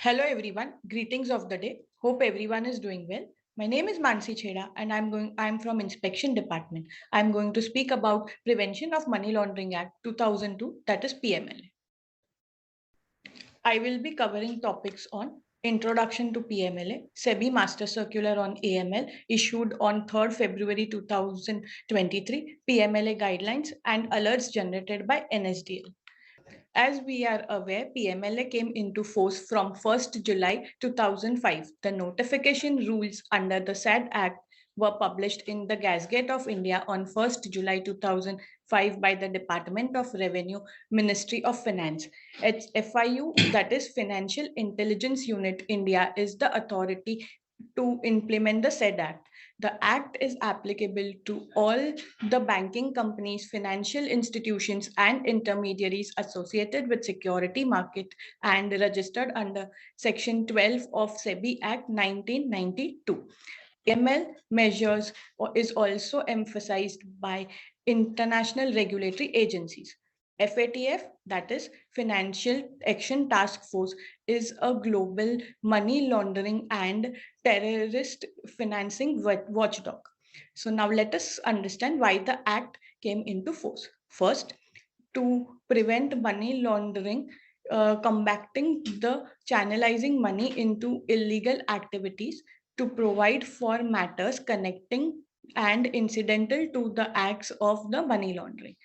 Hello everyone, greetings of the day. Hope everyone is doing well. My name is Mansi Chheda and I'm from Inspection Department. I'm going to speak about Prevention of Money Laundering Act 2002, that is PMLA. I will be covering topics on Introduction to PMLA, SEBI Master Circular on AML issued on 3rd February 2023, PMLA guidelines and alerts generated by NSDL. As we are aware, PMLA came into force from 1st July 2005. The notification rules under the said Act were published in the Gazette of India on 1st July 2005 by the Department of Revenue, Ministry of Finance. Its FIU, that is Financial Intelligence Unit India, is the authority to implement the said Act. The Act is applicable to all the banking companies, financial institutions, and intermediaries associated with security market and registered under Section 12 of SEBI Act 1992. AML measures is also emphasized by international regulatory agencies. FATF, that is Financial Action Task Force, is a global money laundering and terrorist financing watchdog. So now let us understand why the act came into force. First, to prevent money laundering, combating the channelizing money into illegal activities, to provide for matters connecting and incidental to the acts of the money laundering.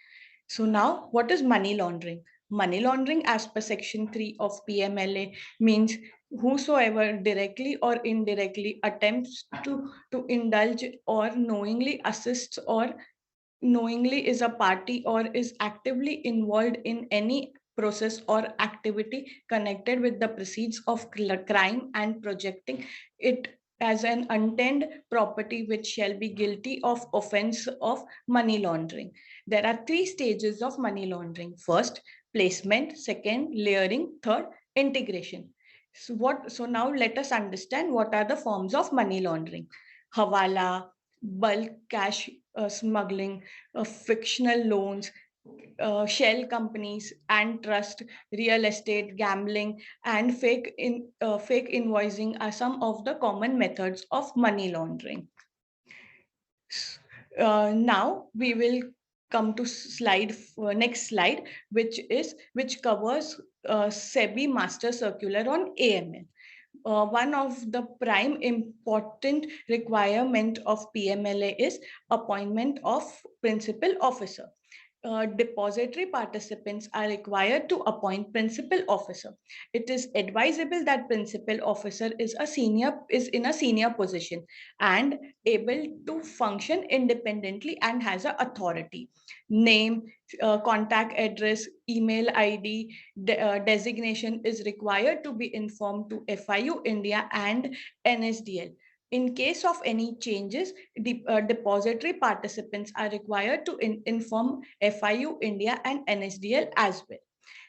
So now, what is money laundering? Money laundering, as per Section 3 of PMLA, means whosoever directly or indirectly attempts to indulge or knowingly assists or knowingly is a party or is actively involved in any process or activity connected with the proceeds of crime and projecting it as an untainted property which shall be guilty of offense of money laundering. There are three stages of money laundering. First, placement. Second, layering. Third, integration. So now let us understand what are the forms of money laundering. Hawala, bulk cash smuggling, fictional loans, shell companies and trust, real estate, gambling, and fake invoicing are some of the common methods of money laundering. Now we will come to next slide, which covers SEBI Master Circular on AML. One of the prime important requirement of PMLA is appointment of principal officer. Depository participants are required to appoint principal officer. It is advisable that principal officer is in a senior position and able to function independently and has an authority. Name, contact address, email ID, designation is required to be informed to FIU India and NSDL. In case of any changes, the depository participants are required to inform FIU India and NSDL as well.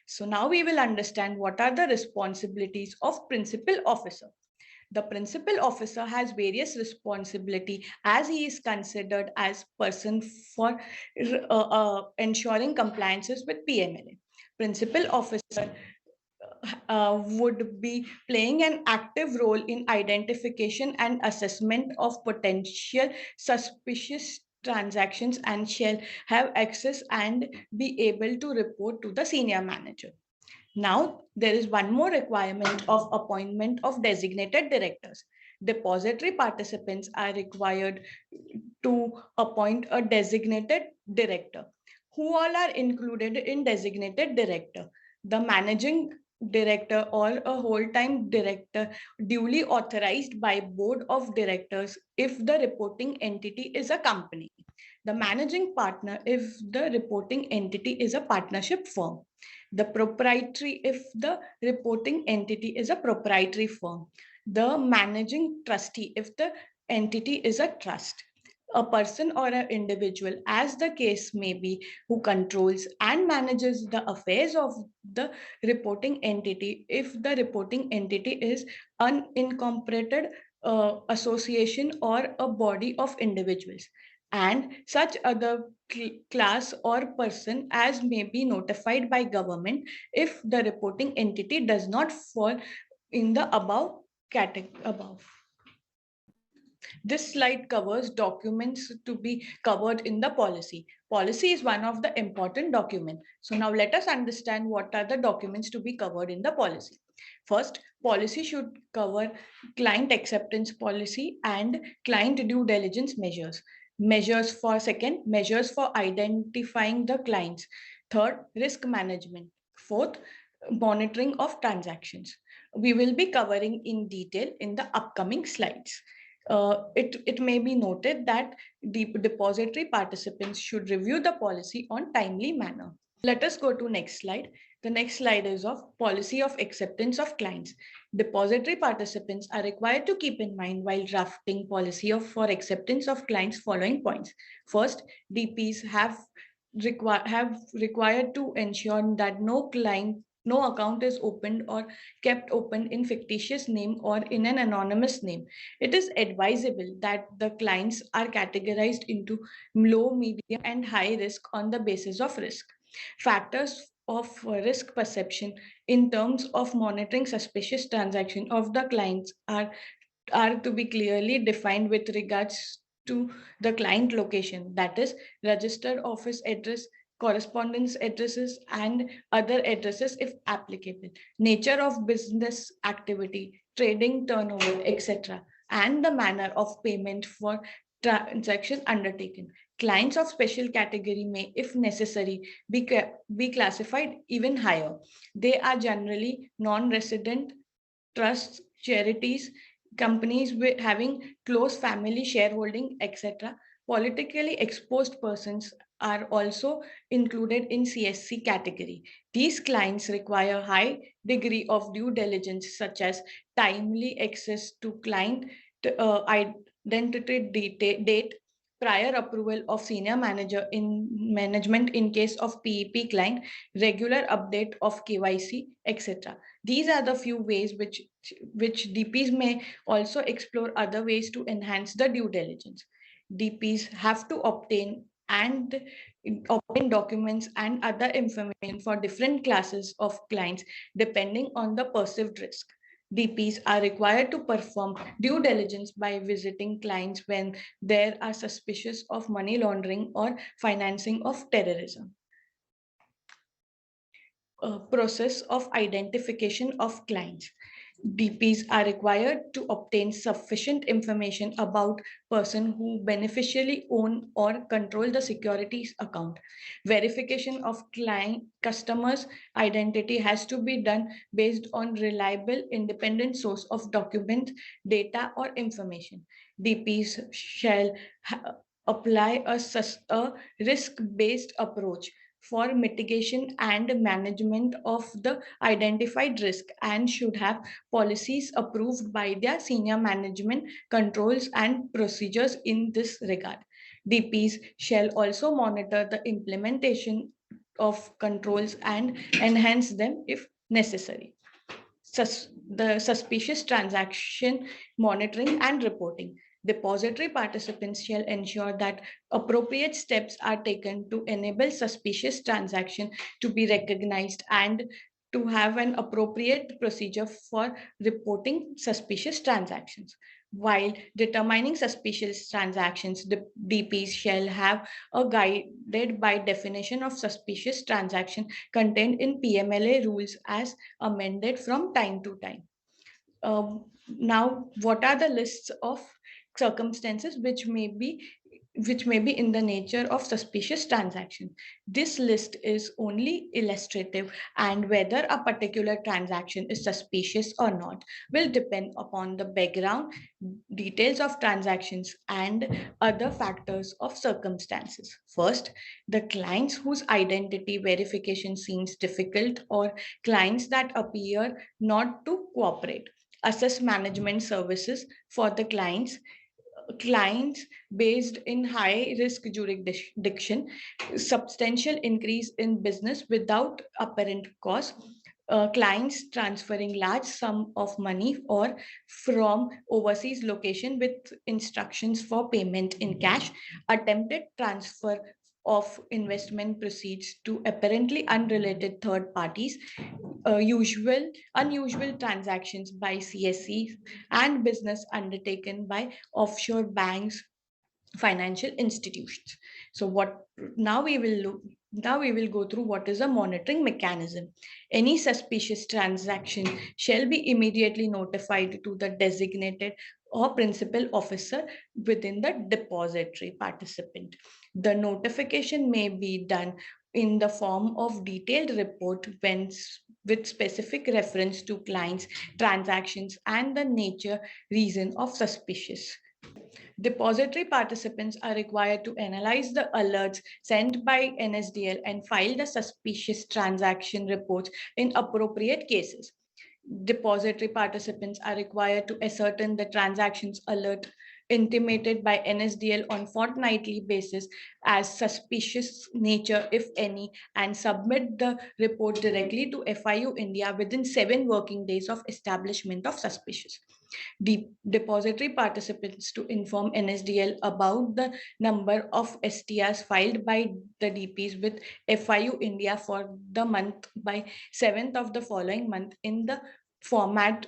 So now we will understand what are the responsibilities of principal officer. The principal officer has various responsibility as he is considered as person for ensuring compliances with PMLA. Principal officer would be playing an active role in identification and assessment of potential suspicious transactions and shall have access and be able to report to the senior manager. Now, there is one more requirement of appointment of designated directors. Depository participants are required to appoint a designated director. Who all are included in designated director? The managing director or a whole-time director duly authorized by board of directors if the reporting entity is a company. The managing partner if the reporting entity is a partnership firm. The proprietary if the reporting entity is a proprietary firm. The managing trustee if the entity is a trust. A person or an individual, as the case may be, who controls and manages the affairs of the reporting entity if the reporting entity is an unincorporated association or a body of individuals, and such other class or person as may be notified by government if the reporting entity does not fall in the above category. This slide covers documents to be covered in the policy. Policy is one of the important documents. So now let us understand what are the documents to be covered in the policy. First, policy should cover client acceptance policy and client due diligence measures. Measures for identifying the clients. Third, risk management. Fourth, monitoring of transactions. We will be covering in detail in the upcoming slides. It may be noted that the depository participants should review the policy on timely manner. Let us go to next slide. The next slide is of policy of acceptance of clients. Depository participants are required to keep in mind while drafting policy for acceptance of clients following points. First, DPs have required to ensure that no account is opened or kept open in fictitious name or in an anonymous name. It is advisable that the clients are categorized into low, medium, and high risk on the basis of risk. Factors of risk perception in terms of monitoring suspicious transaction of the clients are to be clearly defined with regards to the client location, that is registered office address, correspondence addresses, and other addresses if applicable, nature of business activity, trading turnover, etc., and the manner of payment for transaction undertaken. Clients of special category may, if necessary, be classified even higher. They are generally non-resident trusts, charities, companies with having close family shareholding, etc. Politically exposed persons are also included in CSC category. These clients require high degree of due diligence, such as timely access to client identity date, prior approval of senior manager in management in case of PEP client, regular update of KYC, etc. These are the few ways which DPs may also explore other ways to enhance the due diligence. DPs have to obtain documents and other information for different classes of clients depending on the perceived risk. DPs are required to perform due diligence by visiting clients when there are suspicious of money laundering or financing of terrorism. Process of identification of clients. DPs are required to obtain sufficient information about person who beneficially own or control the securities account. Verification of client customers' identity has to be done based on reliable independent source of document, data, or information. DPs shall apply a risk-based approach for mitigation and management of the identified risk and should have policies approved by their senior management, controls and procedures in this regard. DPs shall also monitor the implementation of controls and enhance them if necessary. The suspicious transaction monitoring and reporting. Depository participants shall ensure that appropriate steps are taken to enable suspicious transaction to be recognized and to have an appropriate procedure for reporting suspicious transactions. While determining suspicious transactions, the DPs shall have a guided by definition of suspicious transaction contained in PMLA rules as amended from time to time. Now, what are the lists of circumstances which may be in the nature of suspicious transaction? This list is only illustrative, and whether a particular transaction is suspicious or not will depend upon the background, details of transactions, and other factors of circumstances. First, the clients whose identity verification seems difficult or clients that appear not to cooperate. Assess management services for the clients based in high risk jurisdiction, substantial increase in business without apparent cause, clients transferring large sum of money or from overseas location with instructions for payment in cash, attempted transfer of investment proceeds to apparently unrelated third parties, unusual transactions by CSEs, and business undertaken by offshore banks, financial institutions. So what now we will look now we will go through what is a monitoring mechanism. Any suspicious transaction shall be immediately notified to the designated or principal officer within the depository participant. The notification may be done in the form of detailed report with specific reference to clients, transactions, and the nature reason of suspicious. Depository participants are required to analyze the alerts sent by NSDL and file the suspicious transaction reports in appropriate cases. Depository participants are required to ascertain the transactions alert intimated by NSDL on fortnightly basis as suspicious nature, if any, and submit the report directly to FIU India within 7 working days of establishment of suspicious. Depository participants to inform NSDL about the number of STRs filed by the DPs with FIU India for the month by 7th of the following month in the format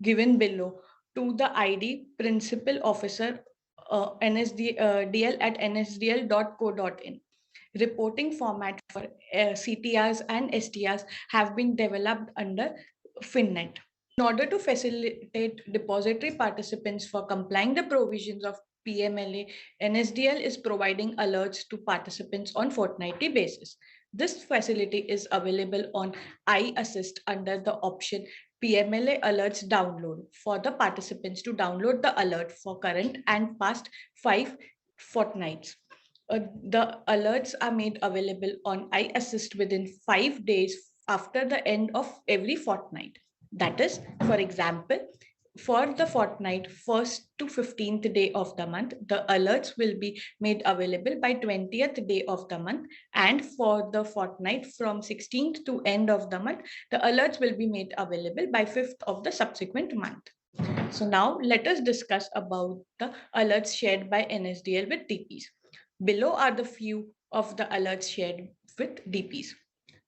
given below to the ID Principal Officer NSDL at nsdl.co.in. Reporting format for CTRs and STRs have been developed under FinNet. In order to facilitate depository participants for complying the provisions of PMLA, NSDL is providing alerts to participants on fortnightly basis. This facility is available on iAssist under the option PMLA alerts download for the participants to download the alert for current and past 5 fortnights. The alerts are made available on iAssist within 5 days after the end of every fortnight. That is, for example, for the fortnight 1st to 15th day of the month, the alerts will be made available by 20th day of the month. And for the fortnight from 16th to end of the month, the alerts will be made available by 5th of the subsequent month. So now let us discuss about the alerts shared by NSDL with DPs. Below are the few of the alerts shared with DPs.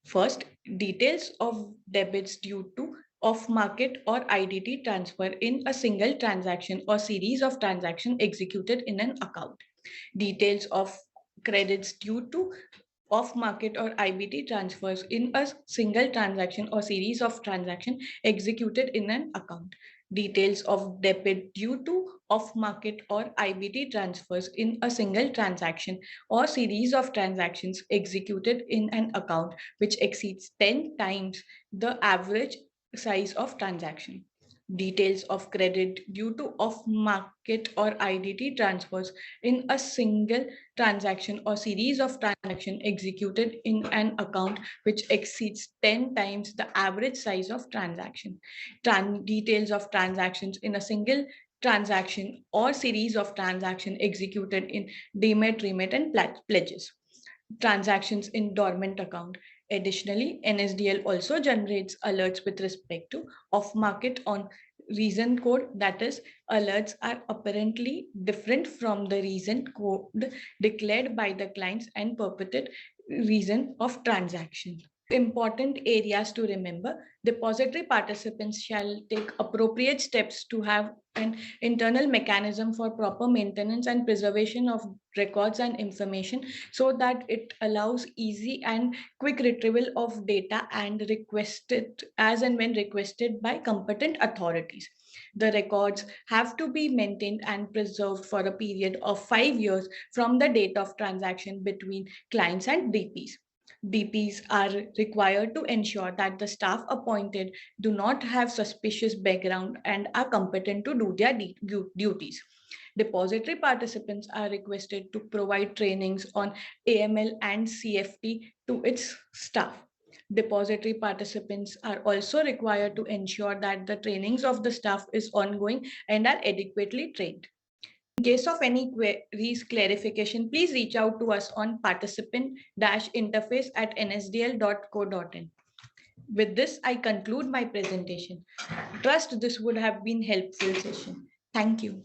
First, details of debits due to off-market or IDT transfer in a single transaction or series of transactions executed in an account. Details of credits due to off-market or IBT transfers in a single transaction or series of transactions executed in an account. Details of debit due to off-market or IBT transfers in a single transaction or series of transactions executed in an account which exceeds 10 times the average size of transaction. Details of credit due to off-market or IDT transfers in a single transaction or series of transactions executed in an account which exceeds 10 times the average size of transaction. Details of transactions in a single transaction or series of transactions executed in demat, remit, and pledges. Transactions in dormant account. Additionally, NSDL also generates alerts with respect to off-market on reason code, that is, alerts are apparently different from the reason code declared by the clients and purported reason of transaction. Important areas to remember: depository participants shall take appropriate steps to have an internal mechanism for proper maintenance and preservation of records and information so that it allows easy and quick retrieval of data and requested as and when requested by competent authorities. The records have to be maintained and preserved for a period of 5 years from the date of transaction between clients and DPs. DPs are required to ensure that the staff appointed do not have suspicious background and are competent to do their duties. Depository participants are requested to provide trainings on AML and CFT to its staff. Depository participants are also required to ensure that the trainings of the staff is ongoing and are adequately trained. In case of any queries, clarification, please reach out to us on participant-interface@nsdl.co.in. With this, I conclude my presentation. Trust this would have been helpful session. Thank you.